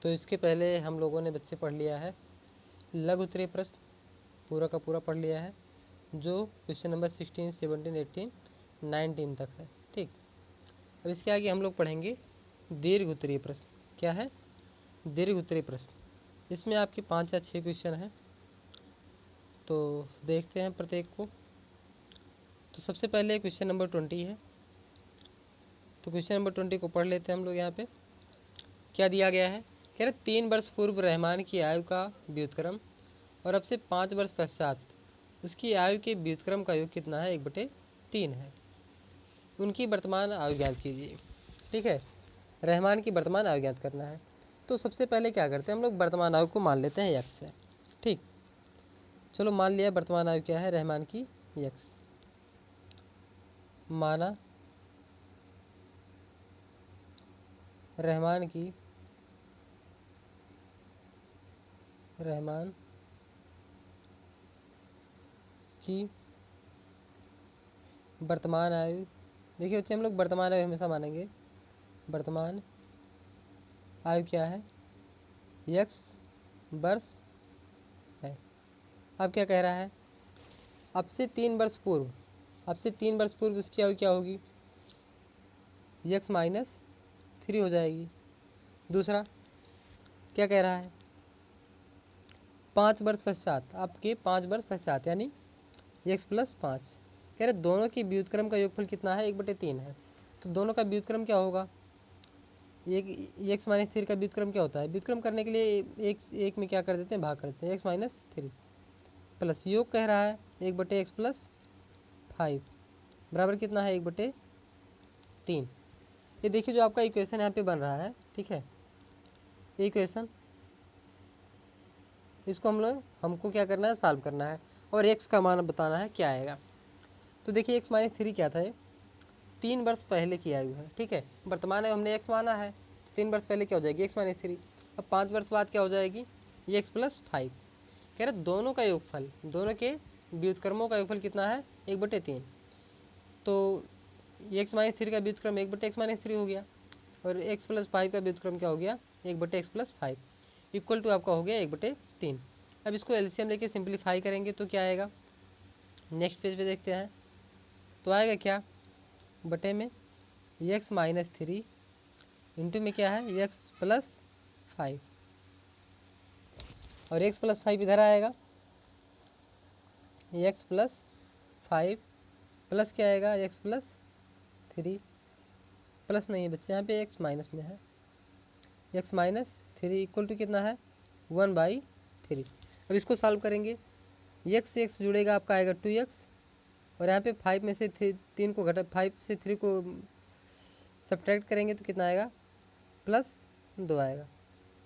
तो इसके पहले हम लोगों ने बच्चे पढ़ लिया है लघु उत्तरीय प्रश्न, पूरा का पूरा पढ़ लिया है, जो क्वेश्चन नंबर 16, 17, 18, 19 तक है। ठीक, अब इसके आगे हम लोग पढ़ेंगे दीर्घ उत्तरीय प्रश्न। क्या है? दीर्घ उत्तरीय प्रश्न। इसमें आपके 5 या 6 क्वेश्चन हैं, तो देखते हैं प्रत्येक को। तो सबसे पहले क्वेश्चन नंबर 20 है, तो क्वेश्चन नंबर 20 को पढ़ लेते हैं हम लोग। यहाँ पे क्या दिया गया है? कह रहे 3 वर्ष पूर्व रहमान की आयु का व्युत्क्रम और अब से 5 वर्ष पश्चात उसकी आयु के व्युत्क्रम का योग कितना है? 1/3 है। उनकी वर्तमान आयु ज्ञात कीजिए। ठीक है, रहमान की वर्तमान आयु ज्ञात करना है। तो सबसे पहले क्या करते हैं हम लोग, वर्तमान आयु को मान लेते हैं x से। ठीक, चलो मान लिया वर्तमान आयु क्या है रहमान की, x। माना रहमान की वर्तमान आयु, देखिए बच्चे हम लोग वर्तमान आयु हमेशा मानेंगे। वर्तमान आयु क्या है? x वर्ष है। अब क्या कह रहा है? अब से 3 वर्ष पूर्व, अब से 3 वर्ष पूर्व उसकी आयु क्या होगी? x -3 हो जाएगी। दूसरा क्या कह रहा है? 5 वर्ष पश्चात, आपके 5 वर्ष पश्चात यानी x + 5। कह रहे दोनों की व्युत्क्रम का योगफल कितना है? 1/3 है। तो दोनों का व्युत्क्रम क्या होगा? एक x -3 का व्युत्क्रम क्या होता है? व्युत्क्रम करने के लिए एक में क्या कर देते हैं? भाग करते हैं। x -3 प्लस योग कह रहा है 1/x + 5 बराबर कितना है? 1/3। ये देखिए जो आपका इक्वेशन यहाँ पे बन रहा है, ठीक है, इक्वेशन, इसको हमको क्या करना है? सॉल्व करना है और x का मान बताना है क्या आएगा। तो देखिए x -3 क्या था? ये 3 वर्ष पहले की आयु है। ठीक है, वर्तमान आयु हमने x माना है, 3 वर्ष पहले क्या हो जाएगी? x -3। अब 5 वर्ष बाद क्या हो जाएगी? ये x + 5। कह रहे दोनों का योगफल, दोनों के व्युत्क्रमों का योगफल कितना है? 1/3। तो x -3 का व्युत्क्रम 1/x -3 हो गया और x + 5 का व्युत्क्रम क्या हो गया? 1/x + 5 इक्वल टू आपका हो गया 1/3। अब इसको एलसीएम लेके सिंप्लीफाई करेंगे तो क्या आएगा? नेक्स्ट पेज पे देखते हैं। तो आएगा क्या? बटे में x -3 इंटू में क्या है? x + 5 और x + 5 इधर आएगा, x + 5 प्लस क्या आएगा? x + 3 प्लस नहीं है बच्चे, यहाँ पे x माइनस में है। x -3 इक्वल टू कितना है? 1/3। अब इसको सॉल्व करेंगे, x से x जुड़ेगा आपका आएगा 2x और यहाँ पे 5 में से 3 को घटा, 5 से 3 को सब्ट्रैक्ट करेंगे तो कितना आएगा? +2 आएगा।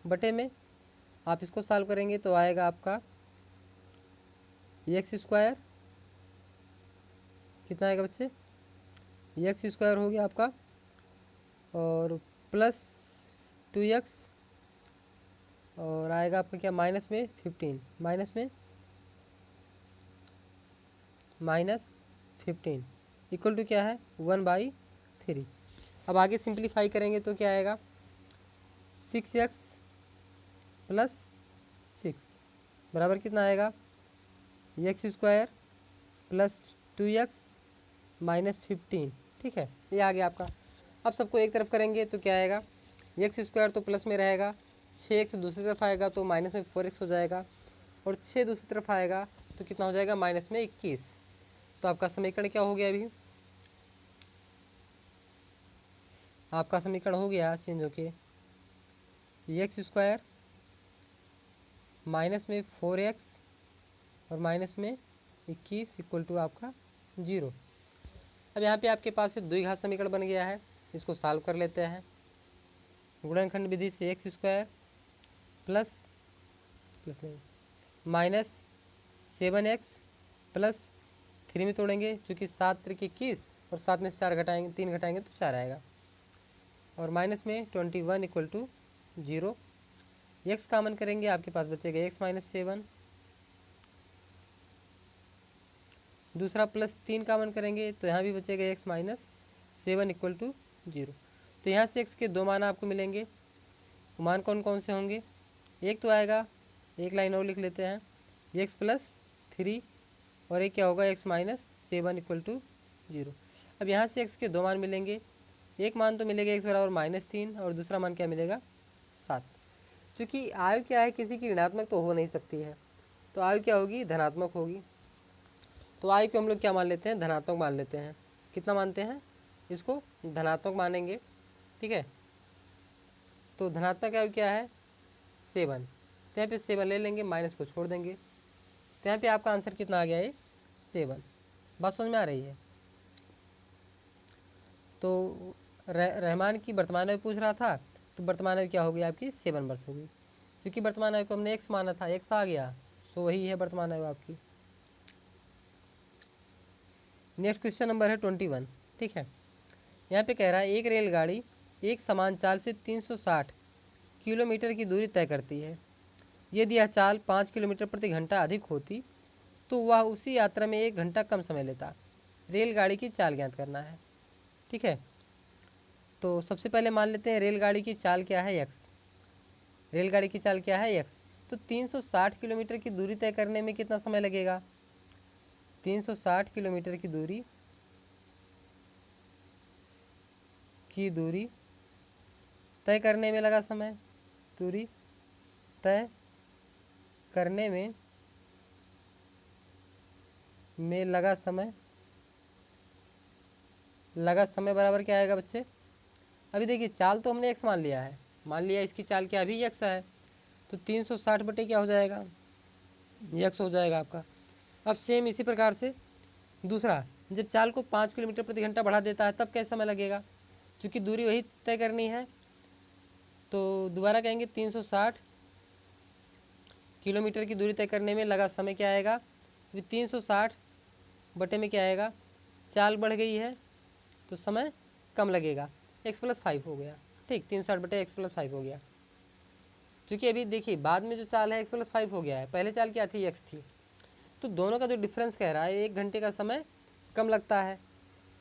बटे में आप इसको सॉल्व करेंगे तो आएगा आपका x² कितना आएगा बच्चे? x² हो गया आपका और +2x और आएगा आपका क्या? माइनस में 15, -15 इक्वल टू क्या है? 1/3। अब आगे सिंप्लीफाई करेंगे तो क्या आएगा? 6x + 6 बराबर कितना आएगा? x² + 2x -15। ठीक है, ये आ गया आपका। अब सबको एक तरफ करेंगे तो क्या आएगा? x² तो प्लस में रहेगा, 6x दूसरी तरफ आएगा तो माइनस में 4x हो जाएगा और 6 दूसरी तरफ आएगा तो कितना हो जाएगा? -21। तो आपका समीकरण क्या हो गया? अभी आपका समीकरण हो गया चेंज होके x² माइनस में 4x और माइनस में 21 इक्वल टू आपका 0। अब यहाँ पे आपके पास द्विघात समीकरण बन गया है, इसको सॉल्व कर लेते हैं। गुणनखंड विधि से x² प्लस -7x + 3 में तोड़ेंगे क्योंकि 7 × 21 और 7 में से 4 घटाएंगे, 3 घटाएंगे तो 4 आएगा और माइनस में 21 इक्वल टू 0। x कामन करेंगे आपके पास बचेगा x -7, दूसरा +3 कामन करेंगे तो यहाँ भी बचेगा x -7 इक्वल टू 0। तो यहाँ से x के दो मान आपको मिलेंगे, मान कौन कौन से होंगे, एक तो आएगा, एक लाइन और लिख लेते हैं, एक्स प्लस 3 और एक क्या होगा एक्स माइनस 7 इक्वल टू 0। अब यहाँ से एक्स के दो मान मिलेंगे, एक मान तो मिलेगा एक्स बराबर -3 और दूसरा मान क्या मिलेगा 7। क्योंकि आयु क्या है, किसी की ऋणात्मक तो हो नहीं सकती है, तो आयु क्या होगी, धनात्मक होगी। तो आयु को हम लोग क्या मान लेते हैं, धनात्मक मान लेते हैं। कितना मानते हैं इसको, धनात्मक मानेंगे, ठीक है। तो धनात्मक आयु क्या है 7, तो यहाँ पे 7 ले लेंगे, माइनस को छोड़ देंगे, तो यहाँ पे आपका आंसर कितना आ गया है 7। बात समझ में आ रही है। तो रहमान की वर्तमान आयु पूछ रहा था, तो वर्तमान आयु क्या होगी आपकी 7 वर्ष होगी, क्योंकि वर्तमान आयु को हमने एक्स माना था, एक्स आ गया, सो वही है वर्तमान आयु आपकी। नेक्स्ट क्वेश्चन नंबर है 21, ठीक है। यहाँ पे कह रहा है एक रेलगाड़ी एक समान चाल से 360 किलोमीटर की दूरी तय करती है। यदि यह चाल 5 किलोमीटर प्रति घंटा अधिक होती तो वह उसी यात्रा में 1 घंटा कम समय लेता। रेलगाड़ी की चाल ज्ञात करना है, ठीक है। तो सबसे पहले मान लेते हैं रेलगाड़ी की चाल क्या है एक्स, रेलगाड़ी की चाल क्या है एक्स। तो 360 किलोमीटर की दूरी तय करने में कितना समय लगेगा, 360 किलोमीटर की दूरी तय करने में लगा समय, दूरी तय करने में लगा समय बराबर क्या आएगा बच्चे। अभी देखिए चाल तो हमने एक्स मान लिया है, मान लिया इसकी चाल क्या अभी एक्स है, तो 360 बटे क्या हो जाएगा एक्स हो जाएगा आपका। अब सेम इसी प्रकार से दूसरा, जब चाल को 5 किलोमीटर प्रति घंटा बढ़ा देता है तब कैसा समय लगेगा, क्योंकि दूरी वही तय करनी है। तो दोबारा कहेंगे 360 किलोमीटर की दूरी तय करने में लगा समय क्या आएगा, अभी 360 बटे में क्या आएगा, चाल बढ़ गई है तो समय कम लगेगा, x + 5 हो गया, ठीक। 360 बटे x + 5 हो गया, क्योंकि अभी देखिए बाद में जो चाल है x + 5 हो गया है, पहले चाल क्या थी x थी। तो दोनों का जो डिफरेंस कह रहा है 1 घंटे का समय कम लगता है।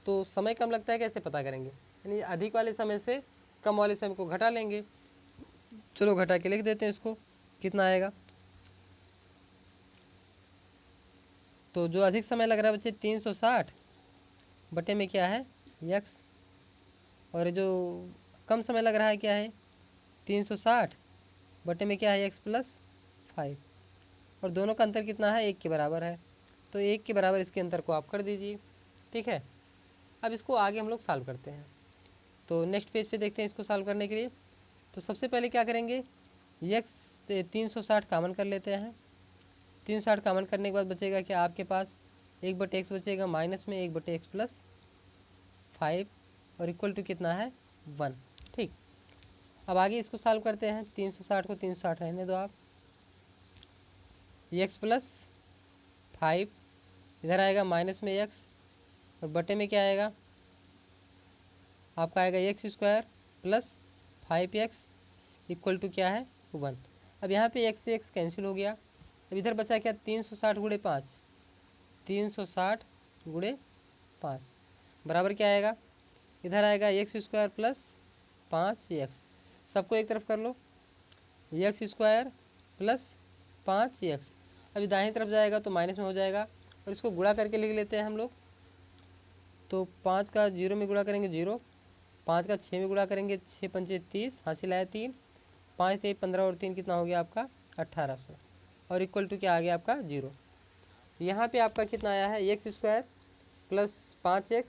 तो समय कम लगता है कैसे पता करेंगे, यानी अधिक वाले समय से कम वाले समय को घटा लेंगे। चलो घटा के लिख देते हैं इसको, कितना आएगा। तो जो अधिक समय लग रहा है बच्चे 360 बटे में क्या है x, और जो कम समय लग रहा है क्या है 360 बटे में क्या है x + 5, और दोनों का अंतर कितना है 1 के बराबर है, तो 1 के बराबर इसके अंतर को आप कर दीजिए, ठीक है। अब इसको आगे हम लोग सॉल्व करते हैं। तो नेक्स्ट पेज पे देखते हैं इसको सॉल्व करने के लिए। तो सबसे पहले क्या करेंगे, x 360 कामन कर लेते हैं। 360 कामन करने के बाद बचेगा क्या आपके पास 1/x बचेगा, माइनस में 1/x + 5 और इक्वल टू कितना है 1, ठीक। अब आगे इसको सॉल्व करते हैं, 360 को 360 रहने दो आप, x + 5 इधर आएगा माइनस में x और बटे में क्या आएगा आपका आएगा x² + 5x इक्वल टू क्या है 1। अब यहाँ पे x से x कैंसिल हो गया, अब इधर बचा क्या 360 × 5, 360 × 5 बराबर क्या आएगा, इधर आएगा x² + 5x, सबको एक तरफ कर लो, x² + 5x। अभी दाहिनी तरफ जाएगा तो माइनस में हो जाएगा, और इसको गुणा करके लिख लेते हैं हम लोग। तो 5 का 0 में गुणा करेंगे 0, 5 का 6 में गुणा करेंगे 6 × 5 = 30, हासिल आया 3, 5 × 15 और 3 कितना हो गया आपका 1800, और इक्वल टू क्या आ गया आपका 0। यहाँ पे आपका कितना आया है x² + 5x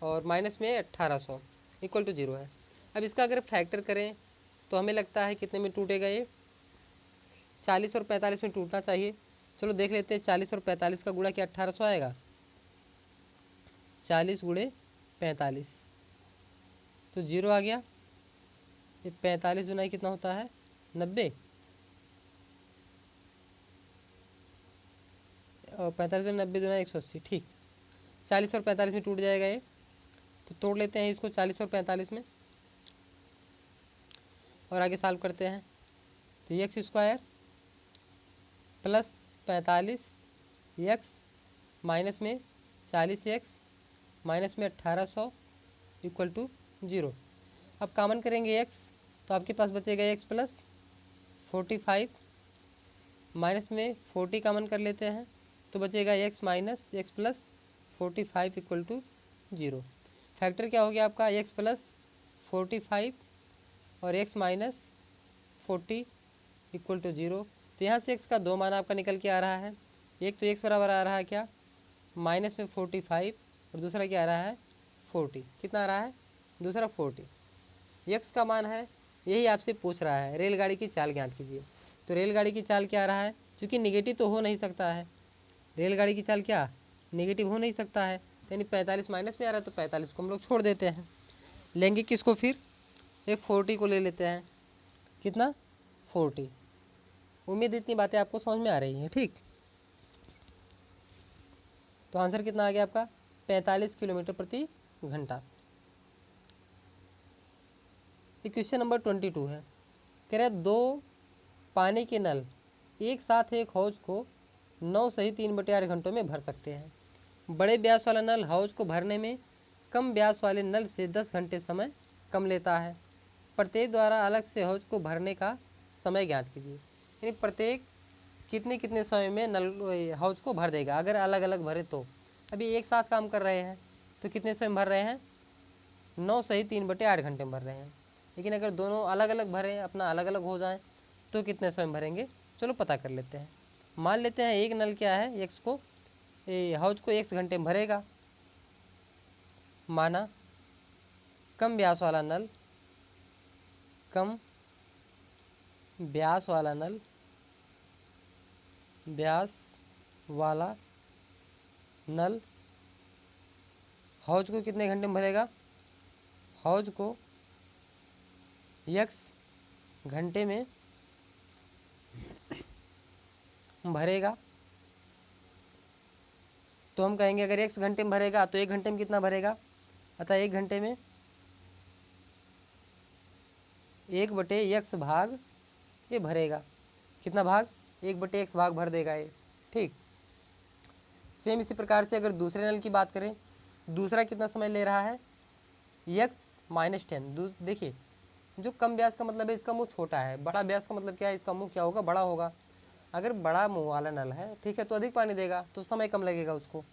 और माइनस में 1800 इक्वल टू 0 है। अब इसका अगर फैक्टर करें तो हमें लगता है कितने में टूटेगा ये, 40 और 45 में टूटना चाहिए। चलो देख लेते हैं, 40 और 45 का गुणा क्या 1800 आएगा, 40 × 45 तो 0 आ गया। ये 45 दुनाई कितना होता है 90, और 45 × 90 दुनाई 180, ठीक। 40 और 45 में टूट जाएगा ये, तो तोड़ लेते हैं इसको 40 और 45 में और आगे सॉल्व करते हैं। तो x² + 45x माइनस में 40x माइनस में 1800 इक्वल टू 0। अब कामन करेंगे x, तो आपके पास बचेगा एक्स प्लस 45, माइनस में 40 कॉमन कर लेते हैं तो बचेगा x minus x plus 45 equal to 0। Factor क्या हो गया आपका, एक्स प्लस 45 और एक्स माइनस 40 इक्वल टू 0। तो यहाँ से एक्स का दो मान आपका निकल के आ रहा है। एक तो एक्स बराबर आ रहा है क्या, माइनस में 45, और दूसरा क्या आ रहा है 40। कितना आ रहा है, दूसरा 40। एक्स का मान है, यही आपसे पूछ रहा है रेलगाड़ी की चाल ज्ञात कीजिए। तो रेलगाड़ी की चाल क्या आ रहा है, क्योंकि निगेटिव तो हो नहीं सकता है, रेलगाड़ी की चाल क्या निगेटिव हो नहीं सकता है, यानी 45 माइनस में आ रहा है तो 45 को हम लोग छोड़ देते हैं। लेंगे किसको फिर, ये 40 को ले लेते हैं। कितना 40। उम्मीद इतनी बातें आपको समझ में आ रही हैं, ठीक। तो आंसर कितना आ गया आपका, 45 किलोमीटर प्रति घंटा। क्वेश्चन नंबर 22 है, कह रहे दो पानी के नल एक साथ एक हौज को 9 सही 3/8 घंटों में भर सकते हैं। बड़े व्यास वाला नल हौज को भरने में कम व्यास वाले नल से 10 घंटे समय कम लेता है। प्रत्येक द्वारा अलग से हौज को भरने का समय ज्ञात कीजिए। यानी प्रत्येक कितने कितने समय में नल हौज को भर देगा, अगर अलग अलग भरे तो। अभी एक साथ काम कर रहे हैं तो कितने समय भर रहे हैं, 9 सही 3/8 घंटे में भर रहे हैं। लेकिन अगर दोनों अलग अलग भरें, अपना अलग अलग हो जाएं, तो कितने समय भरेंगे, चलो पता कर लेते हैं। मान लेते हैं एक नल क्या है, एक्स को हौज को 1 घंटे में भरेगा। माना कम व्यास वाला नल, कम व्यास वाला नल, व्यास वाला नल हौज को कितने घंटे में भरेगा, हौज को एक्स घंटे में भरेगा। तो हम कहेंगे अगर एक्स घंटे में भरेगा तो 1 घंटे में कितना भरेगा, अतः 1 घंटे में 1/x भाग ये भरेगा। कितना भाग, 1/x भाग भर देगा ये, ठीक। सेम इसी प्रकार से अगर दूसरे नल की बात करें, दूसरा कितना समय ले रहा है, x माइनस 10। देखिए जो कम व्यास का मतलब है इसका मुंह छोटा है, बड़ा व्यास का मतलब क्या है, इसका मुंह क्या होगा, बड़ा होगा। अगर बड़ा मुंह वाला नल है, ठीक है, तो अधिक पानी देगा तो समय कम लगेगा उसको।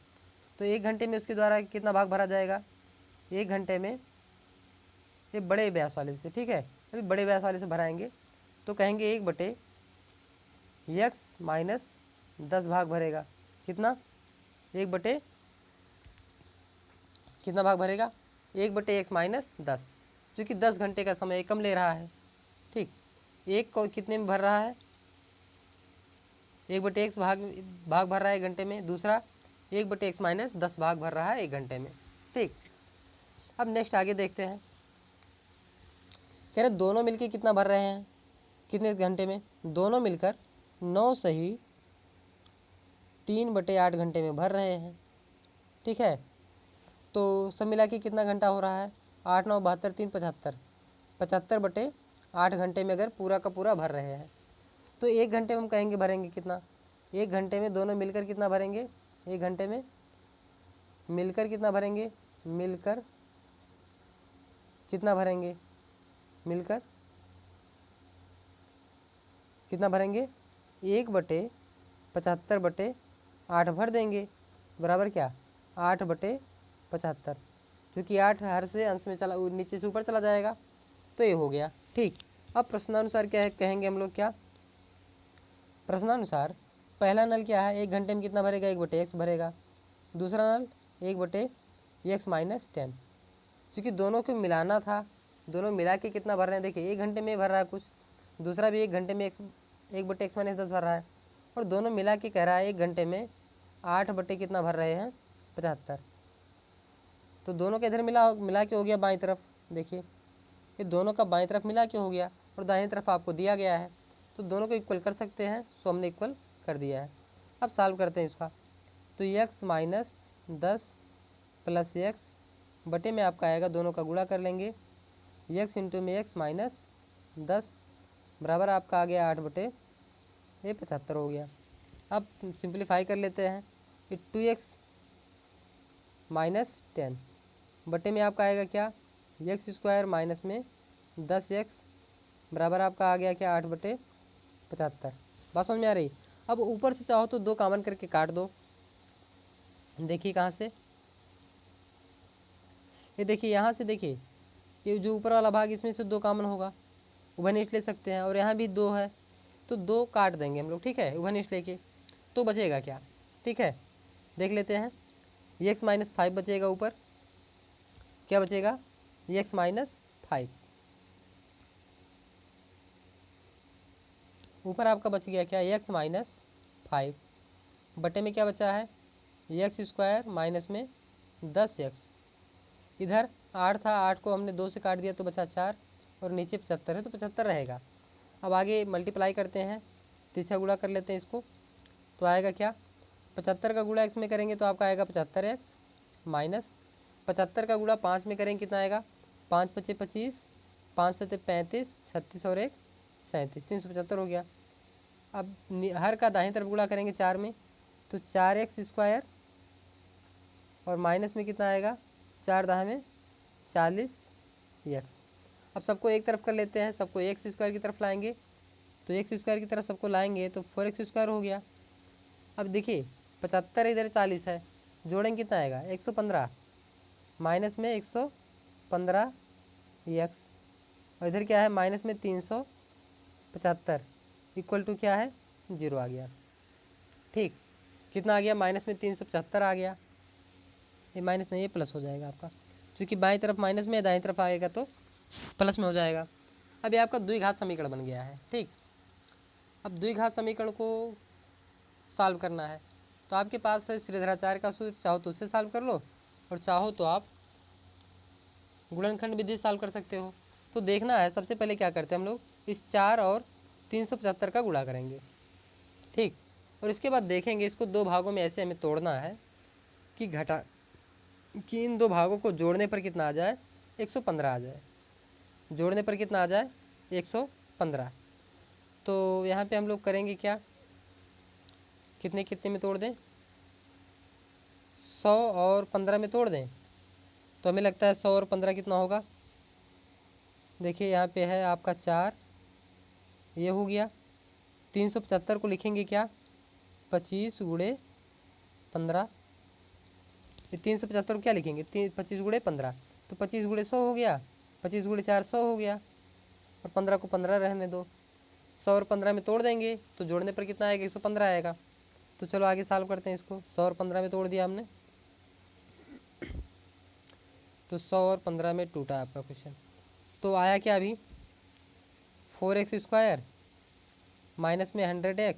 तो 1 घंटे में उसके द्वारा कितना भाग भरा जाएगा, 1 घंटे में ये बड़े व्यास वाले से, ठीक है, अभी बड़े व्यास वाले से भराएंगे तो कहेंगे 1/x माइनस 10 भाग भरेगा। कितना, 1/, कितना भाग भरेगा, 1/x माइनस 10, क्योंकि 10 घंटे का समय कम ले रहा है, ठीक। एक को कितने में भर रहा है, 1/x भाग भर रहा है 1 घंटे में, दूसरा 1/x माइनस 10 भाग भर रहा है 1 घंटे में, ठीक। अब नेक्स्ट आगे देखते हैं, कह रहे दोनों मिलकर कितना भर रहे हैं, कितने घंटे में, दोनों मिलकर 9 सही 3/8 घंटे में भर रहे हैं, ठीक है। तो सब मिला के कितना घंटा हो रहा है, 8 9 72 3 75, 75/8 घंटे में अगर पूरा का पूरा भर रहे हैं तो 1 घंटे में हम कहेंगे भरेंगे कितना, 1 घंटे में दोनों मिलकर कितना भरेंगे, 1 घंटे में मिलकर कितना भरेंगे, मिलकर कितना भरेंगे, मिलकर कितना भरेंगे, 1/75/8 भर देंगे, बराबर क्या 8/75, क्योंकि 8 हर से अंश में चला, नीचे से ऊपर चला जाएगा, तो ये हो गया, ठीक। अब प्रश्नानुसार क्या है, कहेंगे हम लोग क्या, प्रश्नानुसार पहला नल क्या है, 1 घंटे में कितना भरेगा, 1/x भरेगा। दूसरा नल 1/x माइनस 10, क्योंकि दोनों को मिलाना था, दोनों मिला के कितना भर रहे हैं, देखिए 1 घंटे में भर रहा है कुछ, दूसरा भी 1 घंटे में 1/x माइनस 10 भर रहा है, और दोनों मिला के कह रहा है 1 घंटे में 8 कितना भर रहे हैं, 75। तो दोनों के इधर मिला के हो गया बाईं तरफ, देखिए ये दोनों का बाईं तरफ मिला के हो गया, और दाहिनी तरफ आपको दिया गया है, तो दोनों को इक्वल कर सकते हैं, सो हमने इक्वल कर दिया है। अब सॉल्व करते हैं इसका, तो x माइनस 10 प्लस x बटे में आपका आएगा, दोनों का गुणा कर लेंगे, x इंटू में x माइनस 10 बराबर आपका आ गया 8/75 हो गया। अब सिंप्लीफाई कर लेते हैं, ये 2x माइनस 10 बटे में आपका आएगा क्या, x स्क्वायर माइनस में 10x बराबर आपका आ गया क्या 8/75। बात समझ में आ रही। अब ऊपर से चाहो तो 2 कॉमन करके काट दो। देखिए कहाँ से, ये देखिए यहाँ से, देखिए ये जो ऊपर वाला भाग इसमें से 2 कॉमन होगा, उभयनिष्ठ ले सकते हैं, और यहाँ भी 2 है तो 2 काट देंगे हम लोग, ठीक है, उभयनिष्ठ लेके। तो बचेगा क्या, ठीक है, देख लेते हैं। x-5 बचेगा ऊपर, क्या बचेगा, x-5 ऊपर आपका बच गया क्या, x-5 बटे में क्या बचा है, x² माइनस में 10x। इधर 8 था, 8 को हमने 2 से काट दिया तो बचा 4, और नीचे 75 है तो 75 रहेगा। अब आगे मल्टीप्लाई करते हैं, तीसरा गुणा कर लेते हैं इसको, तो आएगा क्या, 75 का गुणा x में करेंगे तो आपका आएगा 75x, माइनस 75 का गुणा 5 में करेंगे कितना आएगा, 5 × 5 = 25, 5 × 7 = 35, 36 और 1 37, 375 हो गया। अब हर का दाहिनी तरफ गुणा करेंगे 4 में तो 4x², और माइनस में कितना आएगा, 4 दाहिने में 40x। अब सबको एक तरफ कर लेते हैं, सबको x² की तरफ लाएंगे, तो x² की तरफ सबको लाएंगे तो 4x² हो गया। अब देखिए 75 इधर 40 है, जोड़ेंगे कितना आएगा, 115, माइनस में 115x, और इधर क्या है, माइनस में 375, इक्वल टू क्या है, 0 आ गया। ठीक, कितना आ गया, माइनस में 375 आ गया। ये माइनस नहीं, ये प्लस हो जाएगा आपका, क्योंकि बाईं तरफ माइनस में, दाईं तरफ आएगा तो प्लस में हो जाएगा। अब ये आपका द्विघात समीकरण बन गया है। ठीक, अब द्विघात समीकरण को सॉल्व करना है तो आपके पास है श्रीधराचार्य का सूत्र, चाहो तो उससे सॉल्व कर लो, और चाहो तो आप गुणनखंड विधि सॉल्व कर सकते हो। तो देखना है, सबसे पहले क्या करते हैं हम लोग, इस 4 और 375 का गुणा करेंगे, ठीक, और इसके बाद देखेंगे इसको 2 भागों में ऐसे हमें तोड़ना है कि कि इन 2 भागों को जोड़ने पर कितना आ जाए, 115 आ जाए, जोड़ने पर कितना आ जाए, 115। तो यहाँ पे हम लोग करेंगे क्या, कितने कितने में तोड़ दें, 100 और 15 में तोड़ दें, तो हमें लगता है 100 और 15 कितना होगा। देखिए यहाँ पे है आपका 4, ये हो गया। 375 को लिखेंगे क्या, 25 × 15, 375 को क्या लिखेंगे, 25 × 15, तो 25 × 100 हो गया, 25 × 4 100 हो गया, और 15 को 15 रहने दो। 100 और 15 में तोड़ देंगे तो जोड़ने पर कितना आएगा, 115 आएगा। तो चलो आगे सॉल्व करते हैं इसको। 100 और 15 में तोड़ दिया हमने, तो 100 और 15 में टूटा आपका क्वेश्चन। तो आया क्या अभी, 4x² माइनस में 100x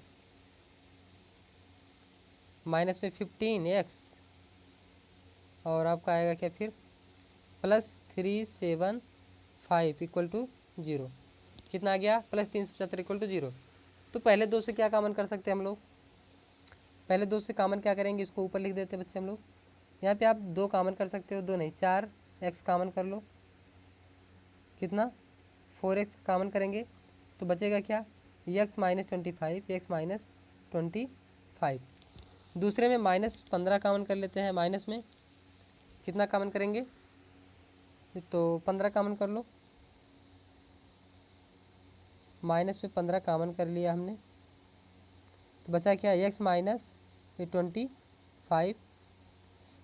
माइनस में 15x, और आपका आएगा क्या फिर, +375 इक्वल टू 0। कितना आ गया, +375 इक्वल टू 0। तो पहले 2 से क्या कॉमन कर सकते हैं हम लोग, पहले 2 से कॉमन क्या करेंगे, इसको ऊपर लिख देते हैं बच्चे हम लोग। यहाँ पे आप 2 कॉमन कर सकते हो, 2 नहीं 4x कॉमन कर लो, कितना 4x कॉमन करेंगे तो बचेगा क्या, x-25। दूसरे में -15 कॉमन कर लेते हैं, माइनस में कितना कॉमन करेंगे, तो 15 कॉमन कर लो, माइनस में 15 कॉमन कर लिया हमने, तो बचा क्या, x-25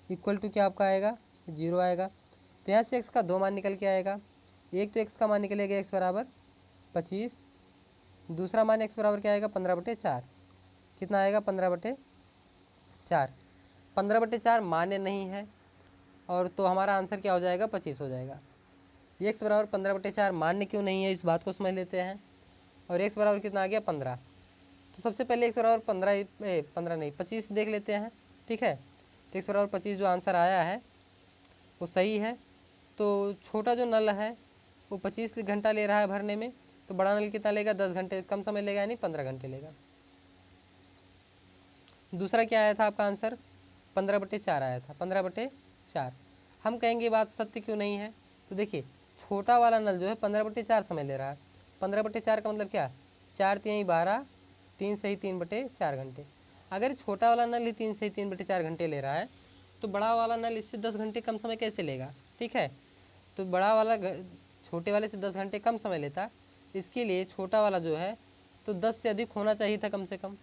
इक्वल टू क्या आपका आएगा, 0 आएगा। तो यहाँ से x का 2 मान निकल के आएगा, एक तो x का मान निकलेगा x बराबर 25, दूसरा मान x बराबर क्या आएगा, 15/4, कितना आएगा, 15/4। 15/4 मान्य नहीं है, और तो हमारा आंसर क्या हो जाएगा, 25 हो जाएगा। x बराबर 15/4 मान्य क्यों नहीं है, इस बात को समझ लेते हैं। और x बराबर कितना आ गया, 15। तो सबसे पहले x बराबर 15 नहीं 25 देख लेते हैं, ठीक है। तो x बराबर 25 जो आंसर आया है वो सही है। तो छोटा जो नल है वो 25 घंटा ले रहा है भरने में, तो बड़ा नल कितना लेगा, 10 घंटे, कम समय लेगा, यानी 15 घंटे लेगा। दूसरा क्या आया था आपका आंसर, 15/4 आया था, 15/4। हम कहेंगे बात सत्य क्यों नहीं है, तो देखिए छोटा वाला नल जो है 15/4 समय ले रहा है। 15/4 का मतलब क्या, 4 × 3 = 12, 3 सही 3/4 घंटे। अगर छोटा वाला नल ही 3 सही 3/4 घंटे ले रहा है, तो बड़ा वाला नल इससे 10 घंटे कम समय कैसे लेगा, ठीक है। तो बड़ा वाला छोटे वाले से 10 घंटे कम समय लेता, इसके लिए छोटा वाला जो है तो 10 से अधिक होना चाहिए था कम से कम,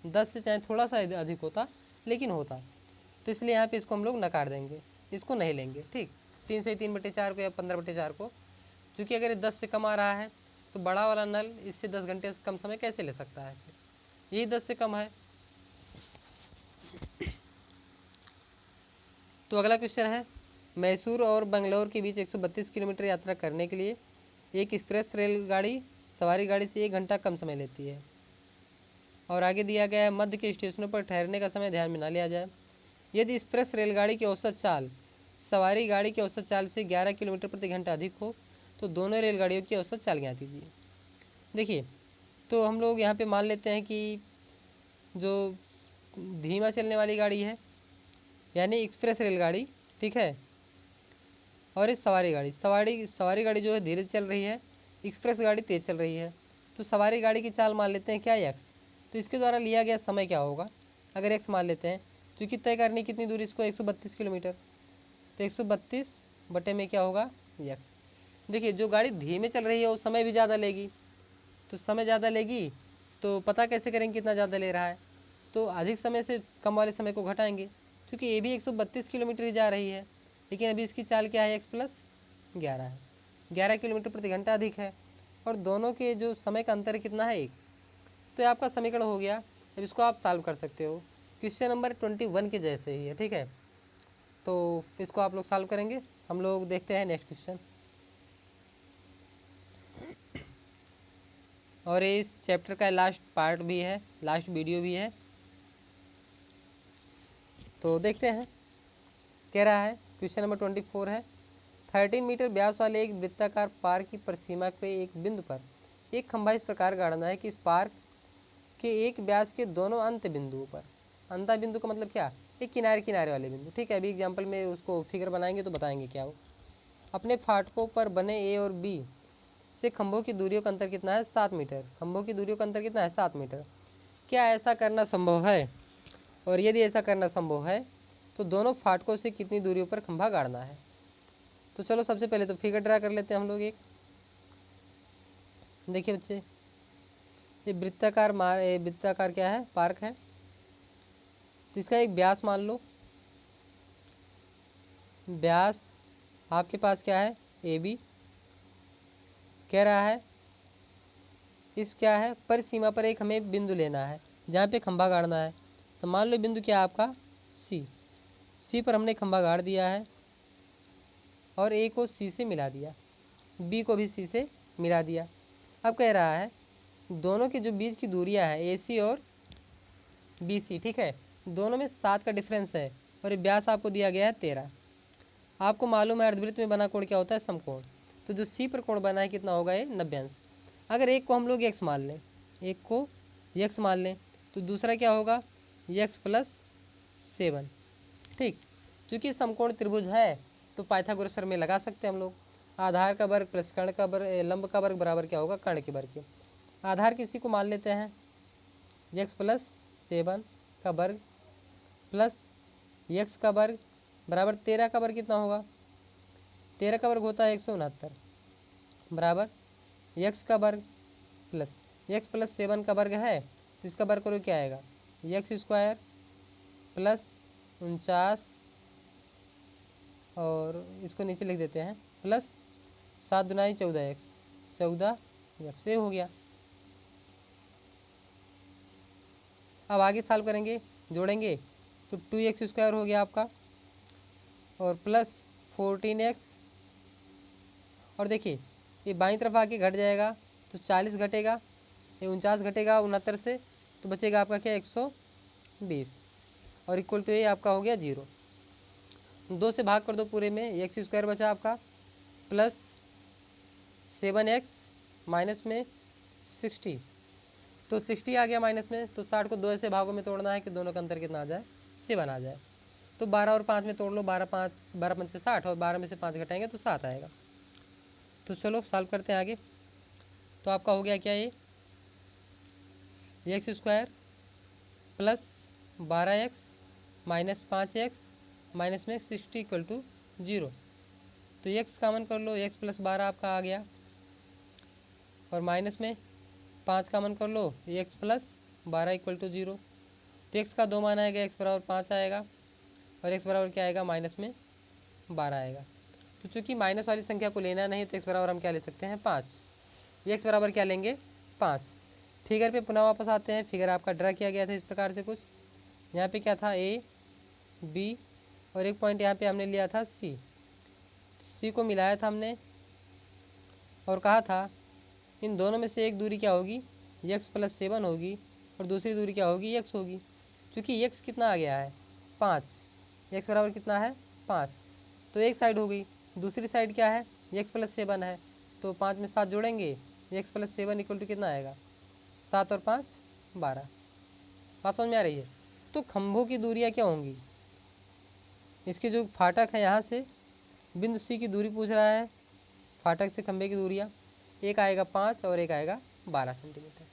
10 से चाहे थोड़ा सा अधिक होता लेकिन होता, तो इसलिए यहाँ पे इसको हम लोग नकार देंगे, इसको नहीं लेंगे। ठीक, 3 से 3/4 को या 15/4 को, क्योंकि अगर ये 10 से कम आ रहा है तो बड़ा वाला नल इससे 10 घंटे से कम समय कैसे ले सकता है, यही 10 से कम है। तो अगला क्वेश्चन है, मैसूर और बंगलौर के बीच 132 किलोमीटर यात्रा करने के लिए एक एक्सप्रेस रेलगाड़ी सवारी गाड़ी से 1 घंटा कम समय लेती है। और आगे दिया गया है, मध्य के स्टेशनों पर ठहरने का समय ध्यान में न लिया जाए। यदि एक्सप्रेस रेलगाड़ी की औसत चाल सवारी गाड़ी की औसत चाल से 11 किलोमीटर प्रति घंटा अधिक हो तो दोनों रेलगाड़ियों की औसत चाल ज्ञात कीजिए। देखिए, तो हम लोग यहाँ पे मान लेते हैं कि जो धीमा चलने वाली गाड़ी है यानी एक्सप्रेस रेलगाड़ी, ठीक है, और इस सवारी गाड़ी जो है धीरे चल रही है, एक्सप्रेस गाड़ी तेज़ चल रही है। तो सवारी गाड़ी की चाल मान लेते हैं क्या, एक्स। तो इसके द्वारा लिया गया समय क्या होगा, अगर एक्स मान लेते हैं, क्योंकि तय करनी कितनी दूरी इसको 132 किलोमीटर, तो 132 बटे में क्या होगा, एक्स। देखिए, जो गाड़ी धीमे चल रही है वो समय भी ज़्यादा लेगी, तो समय ज़्यादा लेगी तो पता कैसे करेंगे कितना ज़्यादा ले रहा है, तो अधिक समय से कम वाले समय को घटाएंगे, क्योंकि ये भी 132 किलोमीटर ही जा रही है, लेकिन अभी इसकी चाल क्या है, एक्स प्लस 11 है, 11 किलोमीटर प्रति घंटा अधिक है, और दोनों के जो समय का अंतर कितना है, 1। तो ये आपका समीकरण हो गया। अब इसको आप सॉल्व कर सकते हो, क्वेश्चन नंबर 21 के जैसे ही है, ठीक है। तो इसको आप लोग सॉल्व करेंगे, हम लोग देखते हैं नेक्स्ट क्वेश्चन। और इस चैप्टर का लास्ट पार्ट भी है, लास्ट वीडियो भी है, तो देखते हैं। कह रहा है क्वेश्चन नंबर 24 है, 13 मीटर व्यास वाले एक वृत्ताकार पार्क की परिसीमा पे एक बिंदु पर एक खंभा इस प्रकार गाड़ना है कि इस पार्क के एक व्यास के दोनों अंत बिंदुओं पर, अंत बिंदु का मतलब क्या, एक किनारे किनारे वाले बिंदु, ठीक है। अभी एग्जाम्पल में उसको फिगर बनाएंगे तो बताएंगे क्या हो। अपने फाटकों पर बने ए और बी से खंभों की दूरियों का अंतर कितना है, 7 मीटर। खंभों की दूरियों का अंतर कितना है, 7 मीटर। क्या ऐसा करना संभव है, और यदि ऐसा करना संभव है तो दोनों फाटकों से कितनी दूरियों पर खंभा गाड़ना है। तो चलो सबसे पहले तो फिगर ड्रा कर लेते हैं हम लोग एक। देखिए बच्चे, ये वृत्ताकार क्या है, पार्क है, तो इसका एक व्यास मान लो। व्यास आपके पास क्या है, ए बी। कह रहा है इस क्या है, परिसीमा पर एक हमें बिंदु लेना है जहाँ पे खंभा गाड़ना है। तो मान लो बिंदु क्या है आपका, सी पर हमने खंभा गाड़ दिया है, और ए को सी से मिला दिया, बी को भी सी से मिला दिया। अब कह रहा है दोनों के जो बीच की दूरियां हैं, ए सी और बी सी, ठीक है, दोनों में 7 का डिफरेंस है, और ये व्यास आपको दिया गया है 13। आपको मालूम है अर्धवृत्त में बना कोण क्या होता है, समकोण। तो जो सी पर कोण बना है कितना होगा, ये 90 अंश। अगर एक को हम लोग एक्स मान लें, एक को एक्स मान लें, तो दूसरा क्या होगा, एक्स प्लस 7, ठीक। क्योंकि समकोण त्रिभुज है तो पाइथागोरस प्रमेय लगा सकते हैं हम लोग। आधार का वर्ग प्लस कर्ण का वर्ग, लंब का वर्ग बराबर क्या होगा, कर्ण के वर्ग के। आधार किसी को मान लेते हैं एक्स प्लस 7 का वर्ग प्लस एक्स का वर्ग बराबर 13 का वर्ग कितना होगा, 13 का वर्ग होता है 169 बराबर एक्स का वर्ग प्लस एक्स प्लस 7 का वर्ग है, तो इसका वर्ग करो क्या आएगा, एक्स स्क्वायर प्लस 49, और इसको नीचे लिख देते हैं प्लस 7 दूनाई 14 एक्स, 14 एक्स, ये हो गया। अब आगे सॉल्व करेंगे, जोड़ेंगे, तो 2x² हो गया आपका, और प्लस 14x, और देखिए ये बाईं तरफ आके घट जाएगा तो 40 घटेगा, ये 49 घटेगा 69 से, तो बचेगा आपका क्या, 120, और इक्वल टू ये आपका हो गया 0। 2 से भाग कर दो पूरे में, x² बचा आपका प्लस 7x माइनस में 60, तो 60 आ गया माइनस में, तो 60 को 2 ऐसे भागों में तोड़ना है कि दोनों का अंतर कितना आ जाए, 7 आ जाए। तो 12 और 5 में तोड़ लो, 12 5 से 60, और 12 में से 5 घटाएंगे तो 7 आएगा। तो चलो सॉल्व करते हैं आगे। तो आपका हो गया क्या, ये x² plus 12x minus 5x minus में 60 इक्वल टू 0। तो x कॉमन कर लो, x प्लस 12 आपका आ गया, और माइनस में 5 कॉमन कर लो, एक्स प्लस 12 इक्वल टू 0। तो एक्स का 2 मान आएगा, एक्स बराबर 5 आएगा और एक्स बराबर क्या आएगा, माइनस में 12 आएगा। तो चूँकि माइनस वाली संख्या को लेना नहीं तो एक्स बराबर हम क्या ले सकते हैं, 5। एक्स बराबर क्या लेंगे, 5। फिगर पे पुनः वापस आते हैं। फिगर आपका ड्रा किया गया था इस प्रकार से कुछ। यहाँ पे क्या था, ए बी और एक पॉइंट यहाँ पे हमने लिया था सी। सी को मिलाया था हमने और कहा था इन दोनों में से एक दूरी क्या होगी, एक्स प्लस 7 होगी और दूसरी दूरी क्या होगी, एक्स होगी। क्योंकि एक्स कितना आ गया है, 5। एक्स बराबर कितना है, 5। तो एक साइड हो गई, दूसरी साइड क्या है, एक्स प्लस 7 है। तो 5 में 7 जोड़ेंगे, एक्स प्लस 7 इक्वल टू कितना आएगा, 7 और 5 12। बात समझ में आ रही है। तो खंभों की दूरियाँ क्या होंगी, इसके जो फाटक है यहाँ से बिंदु सी की दूरी पूछ रहा है, फाटक से खंभे की दूरियाँ, एक आएगा 5 और एक आएगा 12 सेंटीमीटर।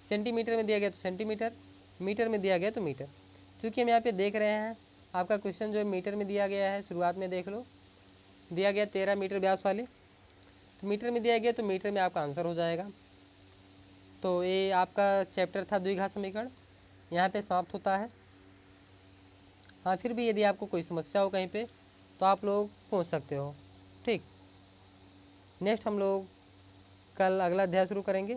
सेंटीमीटर में दिया गया तो सेंटीमीटर, मीटर में दिया गया तो मीटर। क्योंकि हम यहाँ पे देख रहे हैं आपका क्वेश्चन जो है मीटर में दिया गया है, शुरुआत में देख लो दिया गया 13 मीटर व्यास वाले, तो मीटर में दिया गया तो मीटर में आपका आंसर हो जाएगा। तो ये आपका चैप्टर था द्विघात समीकरण, यहाँ पे समाप्त होता है। हाँ, फिर भी यदि आपको कोई समस्या हो कहीं पे तो आप लोग पूछ सकते हो। ठीक, नेक्स्ट हम लोग कल अगला अध्याय शुरू करेंगे।